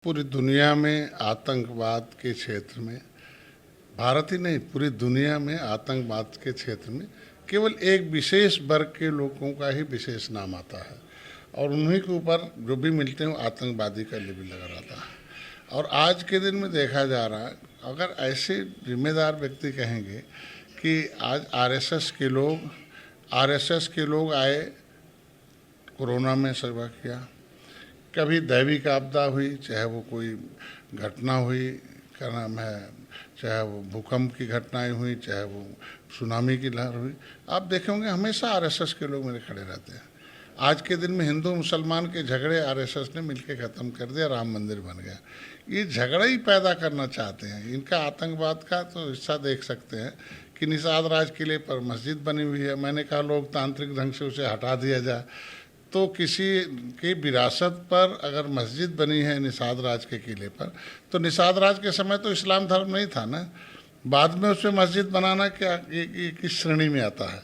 पूरी दुनिया में आतंकवाद के क्षेत्र में, भारत ही नहीं पूरी दुनिया में आतंकवाद के क्षेत्र में केवल एक विशेष वर्ग के लोगों का ही विशेष नाम आता है और उन्हीं के ऊपर जो भी मिलते हैं वो आतंकवादी का लेबल लगा रहता है। और आज के दिन में देखा जा रहा है, अगर ऐसे जिम्मेदार व्यक्ति कहेंगे कि आज आरएसएस के लोग आए, कोरोना में सेवा किया, कभी दैविक आपदा हुई, चाहे वो कोई घटना हुई, क्या नाम है, चाहे वो भूकंप की घटनाएं हुई, चाहे वो सुनामी की लहर हुई, आप देखे होंगे हमेशा आरएसएस के लोग मेरे खड़े रहते हैं। आज के दिन में हिंदू मुसलमान के झगड़े आरएसएस ने मिलकर ख़त्म कर दिया, राम मंदिर बन गया। ये झगड़ा ही पैदा करना चाहते हैं। इनका आतंकवाद का तो हिस्सा देख सकते हैं कि निषाद राज किले पर मस्जिद बनी हुई है। मैंने कहा लोकतांत्रिक ढंग से उसे हटा दिया जाए, तो किसी की विरासत पर अगर मस्जिद बनी है निषाद राज के किले पर, तो निषाद राज के समय तो इस्लाम धर्म नहीं था ना, बाद में उसमें मस्जिद बनाना क्या किस श्रेणी में आता है।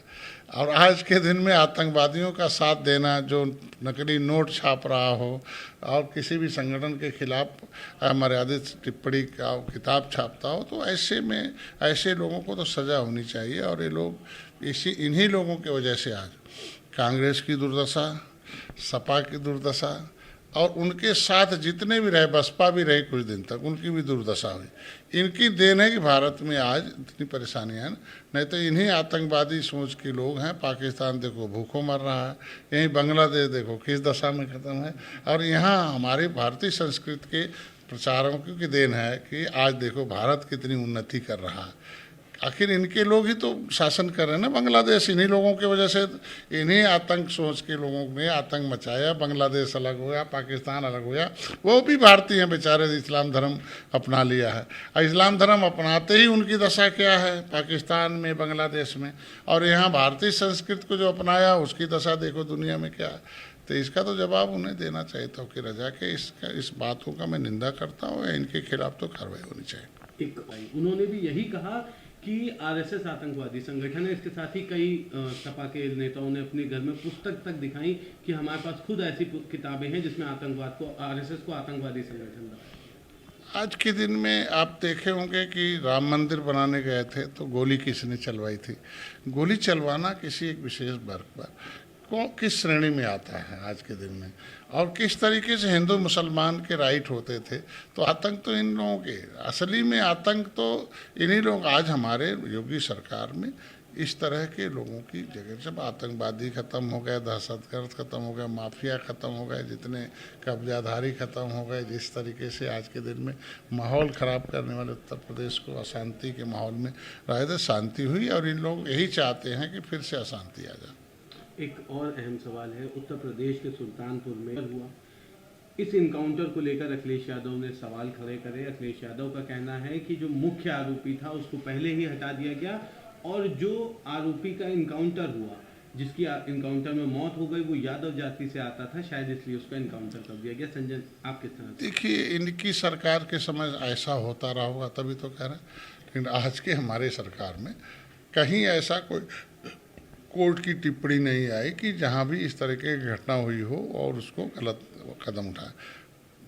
और आज के दिन में आतंकवादियों का साथ देना, जो नकली नोट छाप रहा हो और किसी भी संगठन के खिलाफ अमर्यादित टिप्पणी का किताब छापता हो, तो ऐसे में ऐसे लोगों को तो सज़ा होनी चाहिए। और ये लोग इन्हीं लोगों की वजह से आज कांग्रेस की दुर्दशा, सपा की दुर्दशा और उनके साथ जितने भी रहे, बसपा भी रहे कुछ दिन तक, उनकी भी दुर्दशा हुई। इनकी देन है कि भारत में आज इतनी परेशानियां हैं, नहीं तो इन्हीं आतंकवादी सोच के लोग हैं। पाकिस्तान देखो भूखों मर रहा है, यहीं बांग्लादेश देखो किस दशा में ख़त्म है। और यहाँ हमारी भारतीय संस्कृति के प्रचारकों की देन है कि आज देखो भारत कितनी उन्नति कर रहा है। आखिर इनके लोग ही तो शासन कर रहे हैं ना बांग्लादेश, इन्हीं लोगों की वजह से, इन्हीं आतंक सोच के लोगों ने आतंक मचाया। बांग्लादेश अलग हो गया, पाकिस्तान अलग हो गया, वो भी भारतीय हैं बेचारे, इस्लाम धर्म अपना लिया है। और इस्लाम धर्म अपनाते ही उनकी दशा क्या है पाकिस्तान में, बांग्लादेश में, और यहाँ भारतीय संस्कृति को जो अपनाया उसकी दशा देखो दुनिया में क्या है। तो इसका तो जवाब उन्हें देना चाहिए था कि रजा के इस बातों का मैं निंदा करता हूँ, इनके खिलाफ तो कार्रवाई होनी चाहिए। उन्होंने भी यही कहा कि आरएसएस आतंकवादी संगठन है। इसके साथ ही कई सपा के नेताओं ने अपने घर में पुस्तक तक दिखाई कि हमारे पास खुद ऐसी किताबें हैं जिसमें आतंकवाद को, आरएसएस को आतंकवादी संगठन बताया। आज के दिन में आप देखे होंगे कि राम मंदिर बनाने गए थे तो गोली किसने चलवाई थी। गोली चलवाना किसी एक विशेष वर्ग पर को किस श्रेणी में आता है आज के दिन में, और किस तरीके से हिंदू मुसलमान के राइट होते थे। तो आतंक तो इन लोगों के, असली में आतंक तो इन्हीं लोग। आज हमारे योगी सरकार में इस तरह के लोगों की जगह जब आतंकवादी ख़त्म हो गए, दहशतगर्द ख़त्म हो गए, माफिया ख़त्म हो गए, जितने कब्जाधारी ख़त्म हो गए, जिस तरीके से आज के दिन में माहौल ख़राब करने वाले उत्तर प्रदेश को अशांति के माहौल में रहे थे, शांति हुई। और इन लोग यही चाहते हैं कि फिर से अशांति आ जाए। एक और अहम सवाल है, उत्तर प्रदेश के सुल्तानपुर में हुआ इस इनकाउंटर को लेकर अखिलेश यादव ने सवाल खड़े करे। अखिलेश यादव का कहना है कि जो मुख्य आरोपी था उसको पहले ही हटा दिया गया और जो आरोपी का इनकाउंटर हुआ, जिसकी इनकाउंटर में मौत हो गई, वो यादव जाति से आता था, शायद इसलिए उसका इनकाउंटर कर दिया गया। संजय, आप किस तरह? देखिए, इनकी सरकार के समय ऐसा होता रहा होगा तभी तो कह रहे हैं, लेकिन आज के हमारे सरकार में कहीं ऐसा कोई कोर्ट की टिप्पणी नहीं आई कि जहां भी इस तरह की घटना हुई हो और उसको गलत कदम उठाया।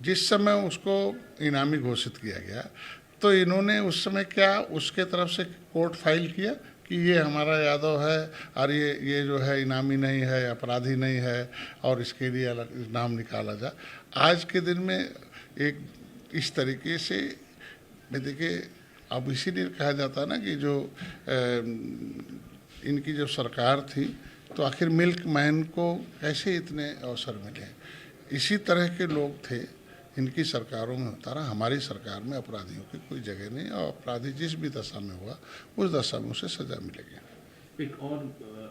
जिस समय उसको इनामी घोषित किया गया तो इन्होंने उस समय क्या उसके तरफ से कोर्ट फाइल किया कि ये हमारा यादव है और ये जो है इनामी नहीं है, अपराधी नहीं है और इसके लिए अलग नाम निकाला जाए। आज के दिन में एक इस तरीके से देखिए, अब इसीलिए कहा जाता है ना कि जो इनकी जो सरकार थी तो आखिर मिल्क मैन को कैसे इतने अवसर मिले। इसी तरह के लोग थे इनकी सरकारों में होता रहा। हमारी सरकार में अपराधियों की कोई जगह नहीं, और अपराधी जिस भी दशा में हुआ उस दशा में उसे सजा मिलेगी। एक और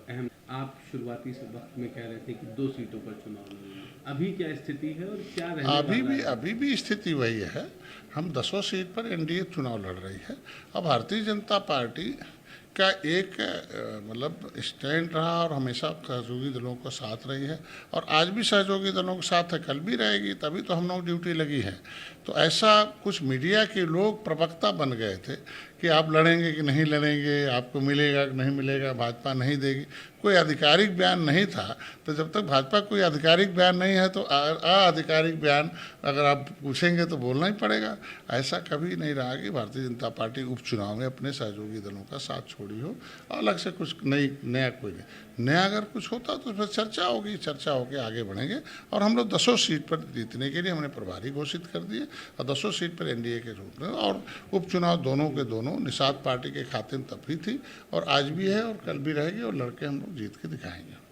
अहम, आप शुरुआती से वक्त में कह रहे थे कि 2 सीटों पर चुनाव लड़ेंगे, अभी क्या स्थिति है और क्या रहने अभी भी स्थिति वही है। हम 10 सीट पर एनडीए चुनाव लड़ रही है। अब भारतीय जनता पार्टी का एक मतलब स्टैंड रहा और हमेशा सहयोगी दलों को साथ रही है, और आज भी सहयोगी दलों के साथ है, कल भी रहेगी, तभी तो हम लोग ड्यूटी लगी है। तो ऐसा कुछ मीडिया के लोग प्रवक्ता बन गए थे कि आप लड़ेंगे कि नहीं लड़ेंगे, आपको मिलेगा कि नहीं मिलेगा, भाजपा नहीं देगी। कोई आधिकारिक बयान नहीं था, तो जब तक भाजपा कोई आधिकारिक बयान नहीं है तो आधिकारिक बयान अगर आप पूछेंगे तो बोलना ही पड़ेगा। ऐसा कभी नहीं रहा कि भारतीय जनता पार्टी उपचुनाव में अपने सहयोगी दलों का साथ छोड़ी हो। अलग से कुछ नया कोई नहीं, नया अगर कुछ होता तो फिर चर्चा होगी, चर्चा होकर आगे बढ़ेंगे। और हम लोग 10 सीट पर जीतने के लिए हमने प्रभारी घोषित कर दिए और 10 सीट पर एनडीए के रूप में। और उपचुनाव दोनों के दोनों निषाद पार्टी के खाते में तब भी थी और आज भी है और कल भी रहेगी और लड़के हम लोग जीत के दिखाएंगे।